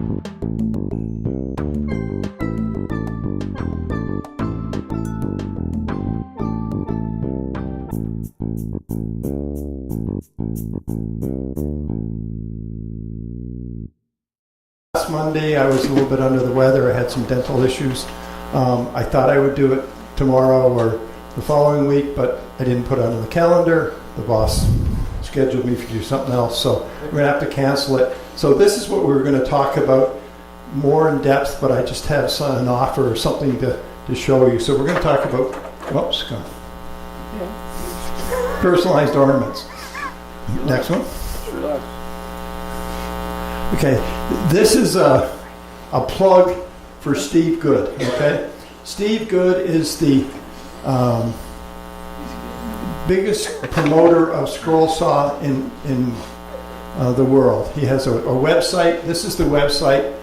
Last Monday I was a little bit under the weather. I had some dental issues. I thought I would do it tomorrow or the following week, but I didn't put it on the calendar. The boss scheduled me to do something else, so we're going to have to cancel it. So this is what we were going to talk about more in depth, but I just have an offer or something to show you. So we're going to talk about, whoops, go. Personalized ornaments. Next one. Okay, this is a plug for Steve Good, okay? Steve Good is the biggest promoter of scroll saw in the world. He has a website. This is the website,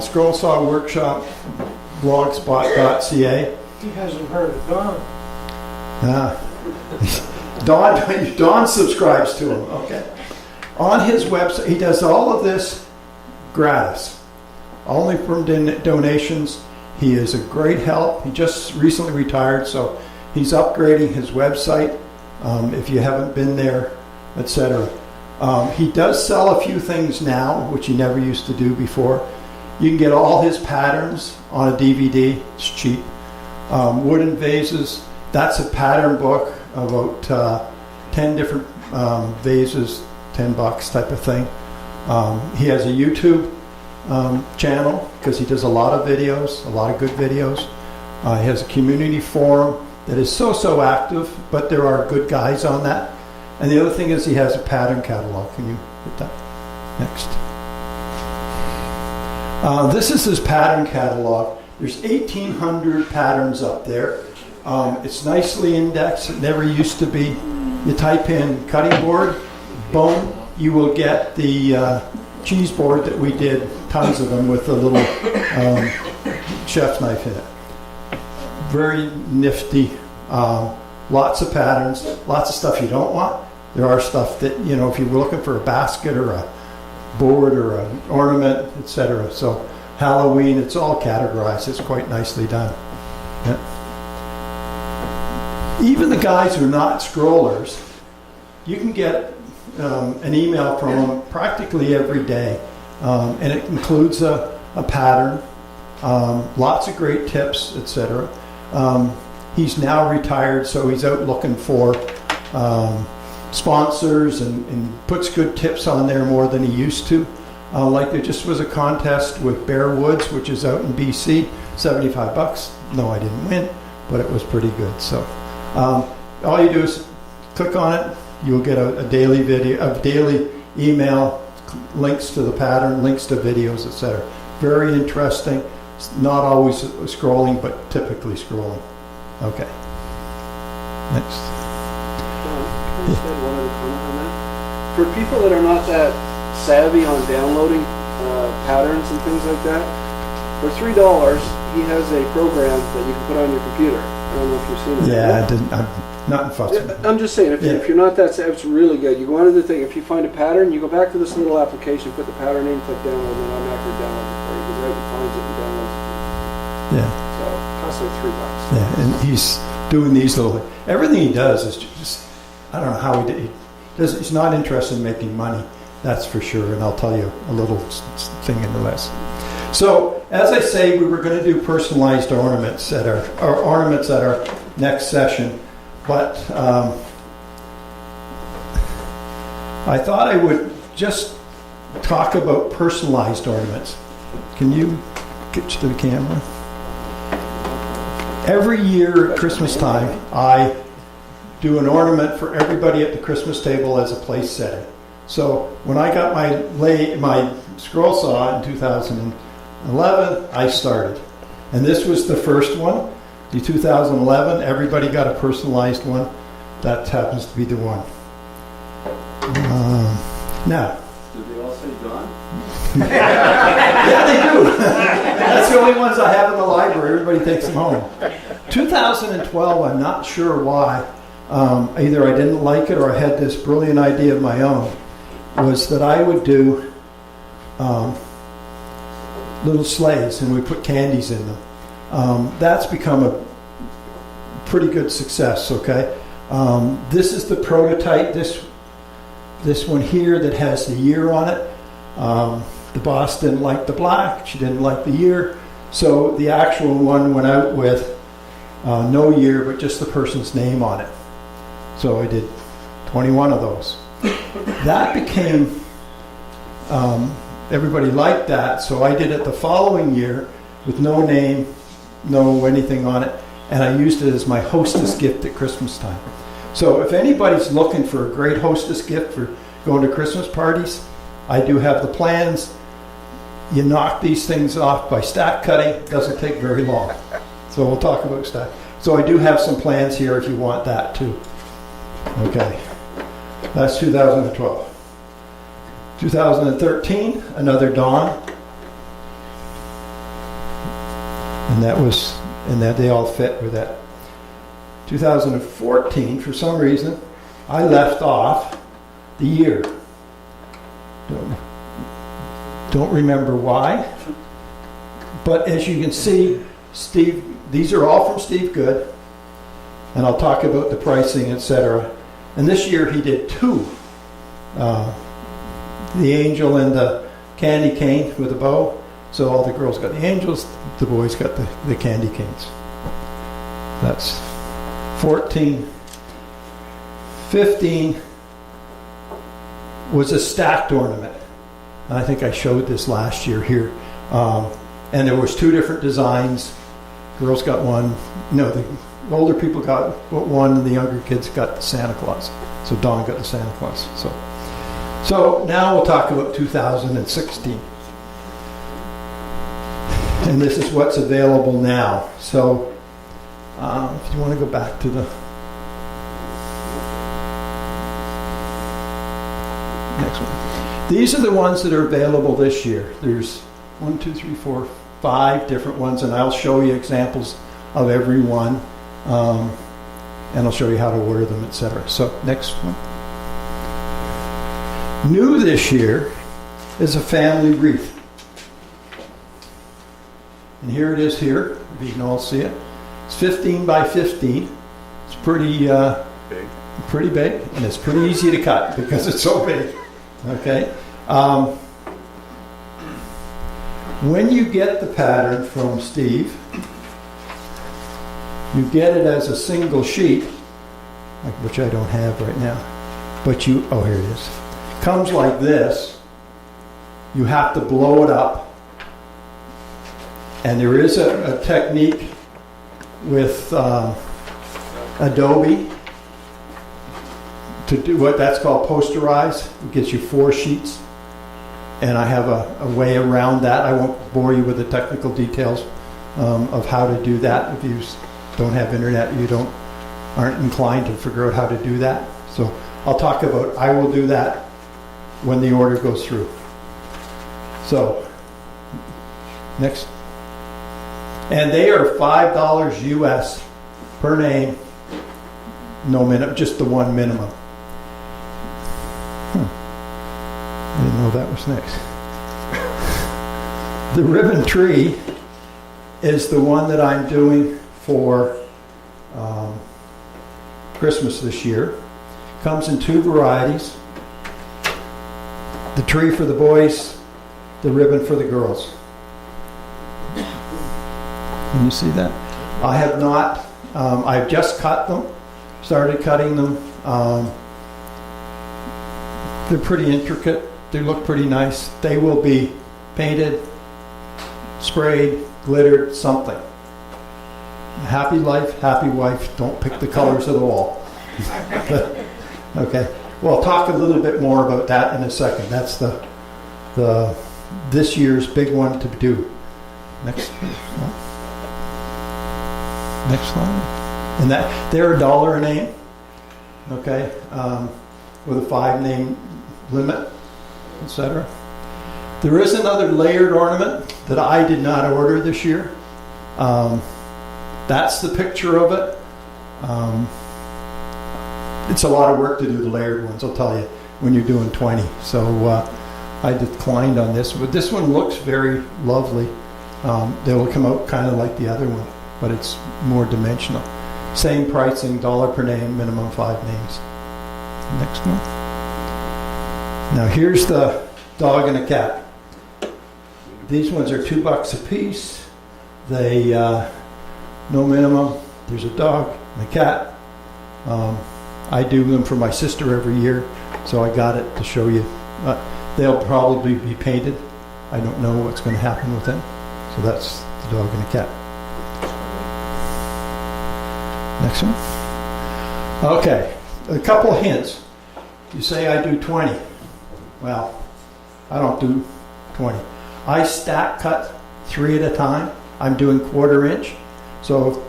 Scroll Saw Workshop, blogspot.ca. He hasn't heard of Don. Don subscribes to him, okay? On his website, he does all of this gratis, only from donations. He is a great help. He just recently retired, so he's upgrading his website. If you haven't been there, etc. He does sell a few things now, which he never used to do before. You can get all his patterns on a DVD. It's cheap. Wooden vases. That's a pattern book, about 10 different vases, $10 type of thing. He has a YouTube channel because he does a lot of videos, a lot of good videos. He has a community forum that is so active, but there are good guys on that. And the other thing is he has a pattern catalog. Can you hit that? Next. This is his pattern catalog. There's 1,800 patterns up there. It's nicely indexed. It never used to be. You type in cutting board, boom, you will get the cheese board that we did, tons of them with a little chef's knife in it. Very nifty, lots of patterns, lots of stuff you don't want. There are stuff that, you know, if you're looking for a basket or a board or an ornament, etc. So Halloween, it's all categorized. It's quite nicely done. Yeah. Even the guys who are not scrollers, you can get an email from him practically every day, and it includes a pattern, lots of great tips, etc. He's now retired, so he's out looking for sponsors and puts good tips on there more than he used to. Like there just was a contest with Bear Woods, which is out in BC, $75. No, I didn't win, but it was pretty good. So all you do is click on it. You'll get a daily video, a daily email, links to the pattern, links to videos, etc. Very interesting. It's not always scrolling, but typically scrolling. Okay. Next. Can I just add one other comment on that? For people that are not that savvy on downloading patterns and things like that, for $3, he has a program that you can put on your computer. I don't know if you've seen it. Yeah, I'm not fussing. I'm just saying, if you're not that savvy, it's really good. You go under the thing, if you find a pattern, you go back to this little application, put the pattern in, click download, and I'm not going to download it for you. He goes out and finds it and downloads it. Yeah. So it costs like $3. Yeah, and he's doing these little, everything he does is just, I don't know how he does. He's not interested in making money, that's for sure, and I'll tell you a little thing in the list. So, as I say, we were going to do personalized ornaments at our next session, but I thought I would just talk about personalized ornaments. Can you get to the camera? Every year at Christmas time, I do an ornament for everybody at the Christmas table as a place setting. So when I got my scroll saw in 2011, I started. And this was the first one, the 2011. Everybody got a personalized one. That happens to be the one. Now. Did they all say Don? Yeah, they do. That's the only ones I have in the library. Everybody takes them home. 2012, I'm not sure why. Either I didn't like it or I had this brilliant idea of my own, was that I would do little sleighs, and we put candies in them. That's become a pretty good success. Okay, this is the prototype. This one here that has the year on it. The boss didn't like the black. She didn't like the year. So the actual one went out with no year, but just the person's name on it. So I did 21 of those. That became, everybody liked that. So I did it the following year with no name, no anything on it. And I used it as my hostess gift at Christmas time. So if anybody's looking for a great hostess gift for going to Christmas parties, I do have the plans. You knock these things off by stack cutting. It doesn't take very long. So we'll talk about stack. So I do have some plans here if you want that too. Okay. That's 2012. 2013, another Dawn. And that they all fit with that. 2014, for some reason, I left off the year. Don't remember why. But as you can see, Steve, these are all from Steve Good. And I'll talk about the pricing, etc. And this year he did two. The angel and the candy cane with a bow. So all the girls got the angels, the boys got the candy canes. That's 14. 15 was a stacked ornament. And I think I showed this last year here. And there was two different designs. Girls got one. No, the older people got one, and the younger kids got the Santa Claus. So Dawn got the Santa Claus. So now we'll talk about 2016. And this is what's available now. So if you want to go back to the next one. These are the ones that are available this year. There's 1, 2, 3, 4, 5 different ones, and I'll show you examples of every one. And I'll show you how to order them, etc. So next one. New this year is a family wreath. And here it is here, if you can all see it. It's 15 by 15. It's pretty big, and it's pretty easy to cut because it's so big. Okay. When you get the pattern from Steve, you get it as a single sheet, which I don't have right now. But here it is. Comes like this. You have to blow it up. And there is a technique with Adobe to do what that's called posterize. It gets you 4 sheets. And I have a way around that. I won't bore you with the technical details of how to do that. If you don't have internet, you aren't inclined to figure out how to do that. So I'll talk about, I will do that when the order goes through. So, next. And they are $5 US per name, no minimum, just the one minimum. I didn't know that was next. The ribbon tree is the one that I'm doing for Christmas this year. Comes in 2 varieties. The tree for the boys, the ribbon for the girls. Can you see that? I have not, I've just cut them, started cutting them. They're pretty intricate. They look pretty nice. They will be painted, sprayed, glittered, something. Happy life, happy wife. Don't pick the colors of the wall. Okay. Well, I'll talk a little bit more about that in a second. That's the this year's big one to do. Next slide. Next slide. And they're $1 a name. Okay. With a 5-name limit, etc. There is another layered ornament that I did not order this year. That's the picture of it. It's a lot of work to do the layered ones, I'll tell you, when you're doing 20. So I declined on this, but this one looks very lovely. They will come out kind of like the other one, but it's more dimensional. Same pricing, $1 per name, minimum 5 names. Next one. Now here's the dog and a cat. These ones are $2 a piece. They no minimum. There's a dog and a cat. I do them for my sister every year, so I got it to show you. They'll probably be painted. I don't know what's going to happen with them. So that's the dog and a cat. Next one. Okay, a couple hints. You say I do 20. Well, I don't do 20. I stack cut 3 at a time. I'm doing 1/4 inch. So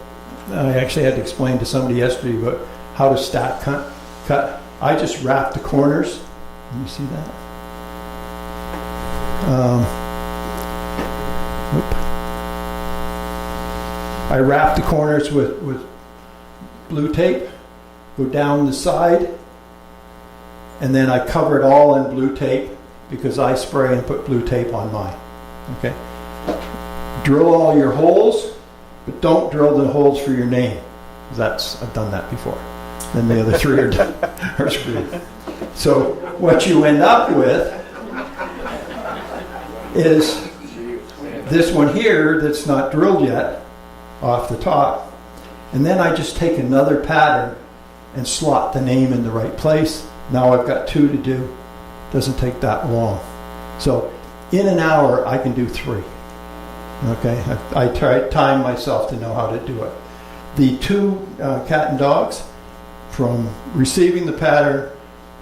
I actually had to explain to somebody yesterday about how to stack cut. I just wrap the corners. Can you see that? I wrap the corners with blue tape, go down the side, and then I cover it all in blue tape because I spray and put blue tape on mine. Okay. Drill all your holes, but don't drill the holes for your name. I've done that before. Then the other 3 are screwed. So what you end up with is this one here that's not drilled yet off the top. And then I just take another pattern and slot the name in the right place. Now I've got 2 to do. Doesn't take that long. So in an hour I can do 3. Okay, I time myself to know how to do it. The 2 cat and dogs, from receiving the pattern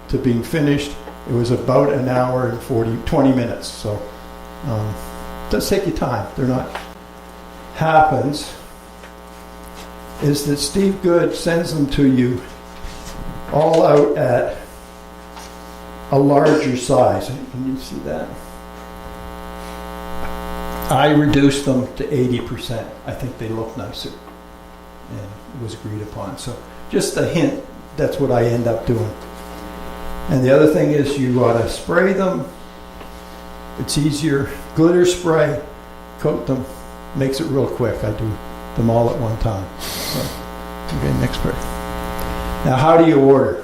to being finished, it was about an hour and 20 minutes. So it does take you time. They're not. Happens is that Steve Good sends them to you all out at a larger size. Can you see that? I reduced them to 80%. I think they look nicer, and it was agreed upon. So just a hint, that's what I end up doing. And the other thing is you ought to spray them. It's easier. Glitter spray, coat them, makes it real quick. I do them all at one time. So, okay, next spray. Now how do you order?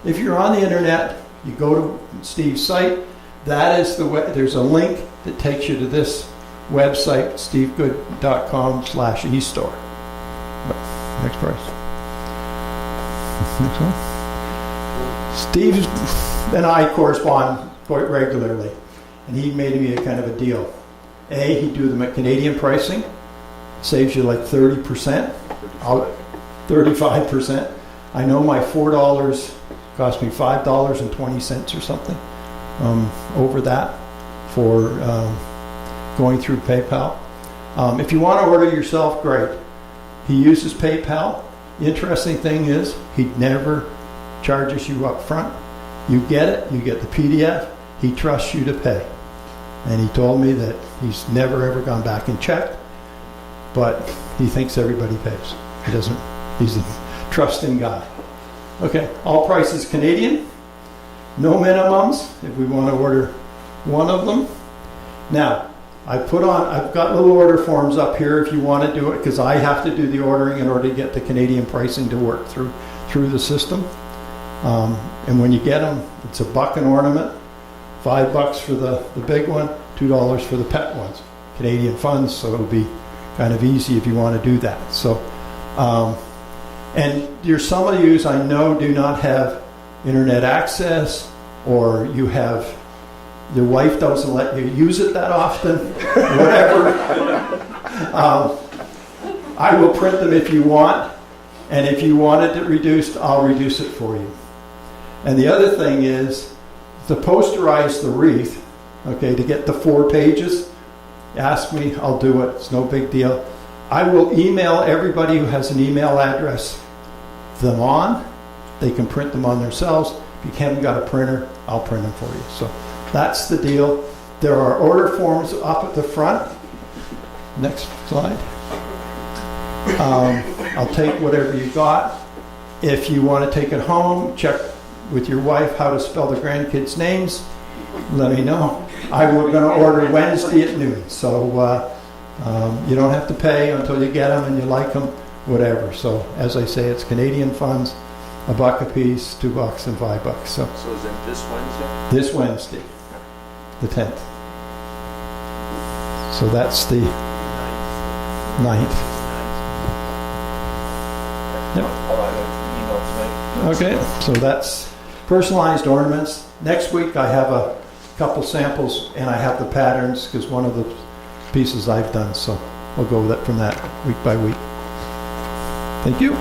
If you're on the internet, you go to Steve's site. That is there's a link that takes you to this website, stevegood.com/eStore. Next price. Next one. Steve and I correspond quite regularly, and he made me a kind of a deal. He'd do them at Canadian pricing, saves you like 30%, 35%. I know my $4 cost me $5.20 or something over that for going through PayPal. If you want to order yourself, great. He uses PayPal. The interesting thing is he never charges you up front. You get it, you get the PDF, he trusts you to pay. And he told me that he's never ever gone back and checked, but he thinks everybody pays. He's a trusting guy. Okay, all prices Canadian, no minimums if we want to order one of them. Now, I've got little order forms up here if you want to do it, because I have to do the ordering in order to get the Canadian pricing to work through the system. And when you get them, it's $1 an ornament, $5 for the big one, $2 for the pet ones. Canadian funds, so it'll be kind of easy if you want to do that. So, and there's some of you I know do not have internet access, or your wife doesn't let you use it that often, whatever. I will print them if you want, and if you want it reduced, I'll reduce it for you. And the other thing is to posterize the wreath, okay, to get the 4 pages. Ask me, I'll do it. It's no big deal. I will email everybody who has an email address them on. They can print them on themselves. If you haven't got a printer, I'll print them for you. So that's the deal. There are order forms up at the front. Next slide. I'll take whatever you got. If you want to take it home, check with your wife how to spell the grandkids' names. let me know. We're going to order Wednesday at noon, so you don't have to pay until you get them and you like them, whatever. So as I say, it's Canadian funds, $1 a piece, $2 and $5. So is it this Wednesday? this Wednesday, the 10th. So that's the 9th. Yep. I'll write an email tonight. Okay, so that's personalized ornaments. Next week I have a couple samples and I have the patterns because one of the pieces I've done, so we'll go with it from that week by week. Thank you.